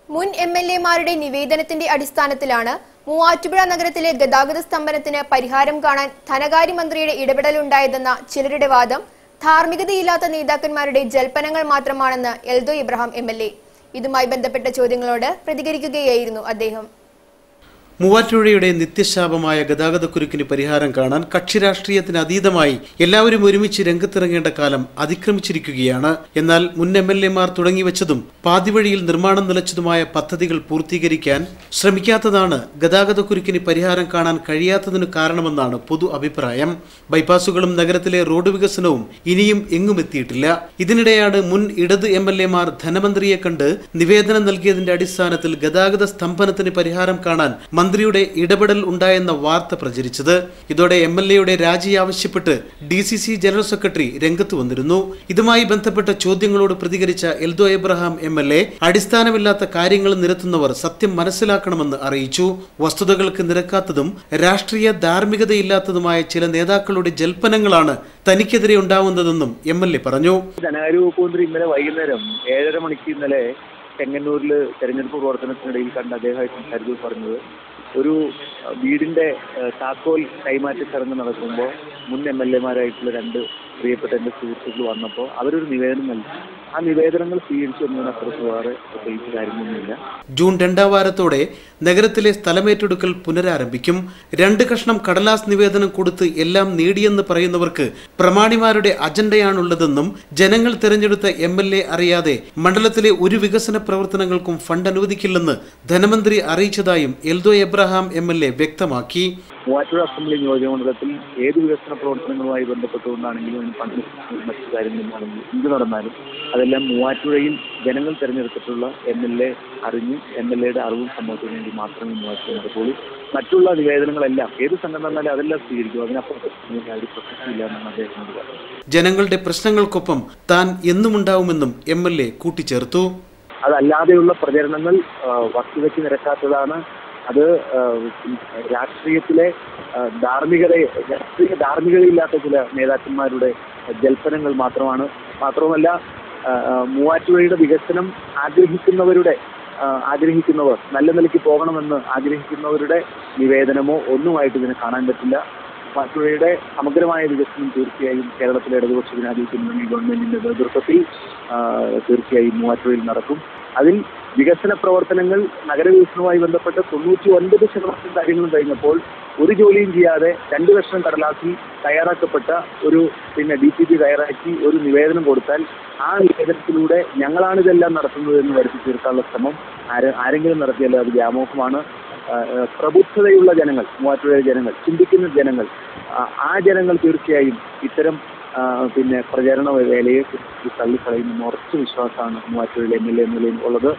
മുൻ എംഎൽഎമാരുടെ നിവേദനത്തിന്റെ അടിസ്ഥാനത്തിലാണ് മൂവാറ്റുപുഴ നഗരത്തിലെ ഗതാഗത സ്തംഭനത്തിന് പരിഹാരം കാണാൻ ധനകാര്യമന്ത്രിയുടെ ഇടപെടലുണ്ടായതെന്ന ചിലരുടെ വാദം ധാർമ്മികതയില്ലാത്ത നേതാക്കന്മാരുടെ ജൽപ്പനങ്ങൾ മാത്രമാണെന്ന് എൽദോ ഇബ്രാഹിം എംഎൽഎ. ഇതുമായി ബന്ധപ്പെട്ട ചോദ്യങ്ങളോട് പ്രതികരിക്കുകയായിരുന്നു അദ്ദേഹം. മൂവാറ്റുപുഴയുടെ നിത്യശാപമായ ഗതാഗതക്കുരുക്കിന് പരിഹാരം കാണാൻ കക്ഷിരാഷ്ട്രീയത്തിന് അതീതമായി എല്ലാവരും ഒരുമിച്ച് രംഗത്തിറങ്ങേണ്ട കാലം അതിക്രമിച്ചിരിക്കുകയാണ്. എന്നാൽ മുൻ എംഎൽഎമാർ തുടങ്ങിവെച്ചതും പാതിവഴിയിൽ നിർമ്മാണം നിലച്ചതുമായ പദ്ധതികൾ പൂർത്തീകരിക്കാൻ ശ്രമിക്കാത്തതാണ് ഗതാഗതക്കുരുക്കിന് പരിഹാരം കാണാൻ കഴിയാത്തതിനു കാരണമെന്നാണ് പൊതു അഭിപ്രായം. ബൈപ്പാസുകളും നഗരത്തിലെ റോഡ് വികസനവും ഇനിയും എങ്ങും എത്തിയിട്ടില്ല. ഇതിനിടെയാണ് മുൻ ഇടത് എംഎൽഎമാർ ധനമന്ത്രിയെ കണ്ട് നിവേദനം നൽകിയതിന്റെ അടിസ്ഥാനത്തിൽ ഗതാഗത സ്തംഭനത്തിന് പരിഹാരം കാണാൻ മന്ത്രിയുടെ ഇടപെടൽ ഉണ്ടായെന്ന വാർത്ത പ്രചരിച്ചത്. ഇതോടെ എംഎൽഎയുടെ രാജി ആവശ്യപ്പെട്ട് ഡിസിസി ജനറൽ സെക്രട്ടറി രംഗത്ത് വന്നിരുന്നു. ഇതുമായി ബന്ധപ്പെട്ട ചോദ്യങ്ങളോട് പ്രതികരിച്ച എൽദോ ഇബ്രാഹിം എംഎൽഎ അടിസ്ഥാനമില്ലാത്ത കാര്യങ്ങൾ നിരത്തുന്നവർ സത്യം മനസ്സിലാക്കണമെന്ന് അറിയിച്ചു. വസ്തുതകൾക്ക് നിരക്കാത്തതും രാഷ്ട്രീയ ധാർമ്മികതയില്ലാത്തതുമായ ചില നേതാക്കളുടെ ജൽപ്പനങ്ങളാണ് തനിക്കെതിരെ ഉണ്ടാവുന്നതെന്നും എംഎൽഎ പറഞ്ഞു. ധനകാര്യ വകുപ്പ് മന്ത്രി ഇന്നലെ വൈകുന്നേരം 7:30 മണിക്ക് ഇന്നലെ ചെങ്ങന്നൂരിൽ തെരഞ്ഞെടുപ്പ് പ്രവർത്തനത്തിനിടയിൽ കണ്ട അദ്ദേഹമായിട്ട് സംസാരിച്ചു പറഞ്ഞത്, ഒരു വീടിന്റെ താക്കോൽ കൈമാറ്റ ചടങ്ങ് നടക്കുമ്പോൾ മുൻ എംഎൽഎമാരായിട്ടുള്ള 2 പ്രിയപ്പെട്ട എൻ്റെ സുഹൃത്തുക്കൾ വന്നപ്പോൾ അവരൊരു നിവേദനം നൽകി. ആ നിവേദനങ്ങൾ സ്വീകരിച്ചു എന്നതിനപ്പുറത്ത് വേറെ പ്രത്യേകിച്ച് കാര്യമൊന്നുമില്ല. ജൂൺ 2ാം വാരത്തോടെ നഗരത്തിലെ സ്ഥലമേറ്റെടുക്കൽ പുനരാരംഭിക്കും. 2 കഷ്ണം കടലാസ് നിവേദനം കൊടുത്ത് എല്ലാം നേടിയെന്ന് പറയുന്നവർക്ക് പ്രമാണിമാരുടെ അജണ്ടയാണുള്ളതെന്നും ജനങ്ങൾ തെരഞ്ഞെടുത്ത എംഎൽഎ അറിയാതെ മണ്ഡലത്തിലെ ഒരു വികസന പ്രവർത്തനങ്ങൾക്കും ഫണ്ട് അനുവദിക്കില്ലെന്ന് ധനമന്ത്രി അറിയിച്ചതായും എൽദോ ഇബ്രാഹിം എംഎൽഎ വ്യക്തമാക്കി. മൂവാറ്റുപുഴ അസംബ്ലി നിയോജകമണ്ഡലത്തിൽ ഏത് വികസന പ്രവർത്തനങ്ങളുമായി ബന്ധപ്പെട്ടുകൊണ്ടാണെങ്കിലും മറ്റു കാര്യങ്ങളിലാണെങ്കിലും എന്ത് നടന്നാലും അതെല്ലാം മൂവാറ്റുപുഴയിൽ ജനങ്ങൾ തെരഞ്ഞെടുത്തിട്ടുള്ള എംഎൽഎ അറിഞ്ഞ് എംഎൽഎയുടെ അറിവും സമ്മതത്തിനു വേണ്ടി മാത്രമേ മൂവാറ്റുപുഴ നടക്കുള്ളൂ. മറ്റുള്ള നിവേദനങ്ങളെല്ലാം ഏത് സംഘം തന്നാലും അതെല്ലാം സ്വീകരിക്കും. അതിനപ്പുറത്ത് ഒരു പ്രസക്തിയില്ല എന്നാണ് അദ്ദേഹത്തിനോട് പറഞ്ഞത്. ജനങ്ങളുടെ പ്രശ്നങ്ങൾക്കൊപ്പം താൻ എന്നുമുണ്ടാവുമെന്നും എംഎൽഎ കൂട്ടിച്ചേർത്തു. അതല്ലാതെയുള്ള പ്രചരണങ്ങൾ വസ്തുതയ്ക്ക് നിരക്കാത്തതാണ്. അത് രാഷ്ട്രീയ ധാർമ്മികതയില്ലാത്ത ചില നേതാക്കന്മാരുടെ ജൽപ്പനങ്ങൾ മാത്രമാണ്. മാത്രവുമല്ല, മൂവാറ്റുപുഴയുടെ വികസനം ആഗ്രഹിക്കുന്നവർ നല്ല നിലയ്ക്ക് പോകണമെന്ന് ആഗ്രഹിക്കുന്നവരുടെ നിവേദനമോ ഒന്നുമായിട്ട് ഇതിനെ കാണാൻ പറ്റില്ല. മൂവാറ്റുപുഴയുടെ സമഗ്രമായ വികസനം തീർച്ചയായും കേരളത്തിലെ ഇടതുപക്ഷ ജനാധിപത്യ മുന്നണി ഗവൺമെന്റിന്റെ നേതൃത്വത്തിൽ തീർച്ചയായും മൂവാറ്റുപുഴയിൽ നടക്കും. അതിൽ വികസന പ്രവർത്തനങ്ങൾ നഗരവികസനവുമായി ബന്ധപ്പെട്ട് 99% കാര്യങ്ങളും കഴിഞ്ഞപ്പോൾ ഒരു ജോലിയും ചെയ്യാതെ 2 കഷ്ണം കടലാസിൽ തയ്യാറാക്കപ്പെട്ട ഒരു DPP തയ്യാറാക്കി ഒരു നിവേദനം കൊടുത്താൽ ആ നിവേദനത്തിലൂടെ ഞങ്ങളാണ് ഇതെല്ലാം നടത്തുന്നത് എന്ന് വരുത്തി തീർക്കാനുള്ള ശ്രമം ആരെങ്കിലും നടത്തിയാൽ അത് വ്യാമോഹമാണ്. പ്രബുദ്ധതയുള്ള ജനങ്ങൾ, മൂവാറ്റുപുഴയിലെ ജനങ്ങൾ, ചിന്തിക്കുന്ന ജനങ്ങൾ, ആ ജനങ്ങൾ തീർച്ചയായും ഇത്തരം പ്രചരണ വേലയെ തള്ളിക്കളയുന്ന ഉറച്ച വിശ്വാസമാണ് മൂവാറ്റുപുഴയിലെ എംഎൽഎ ഉള്ളത്.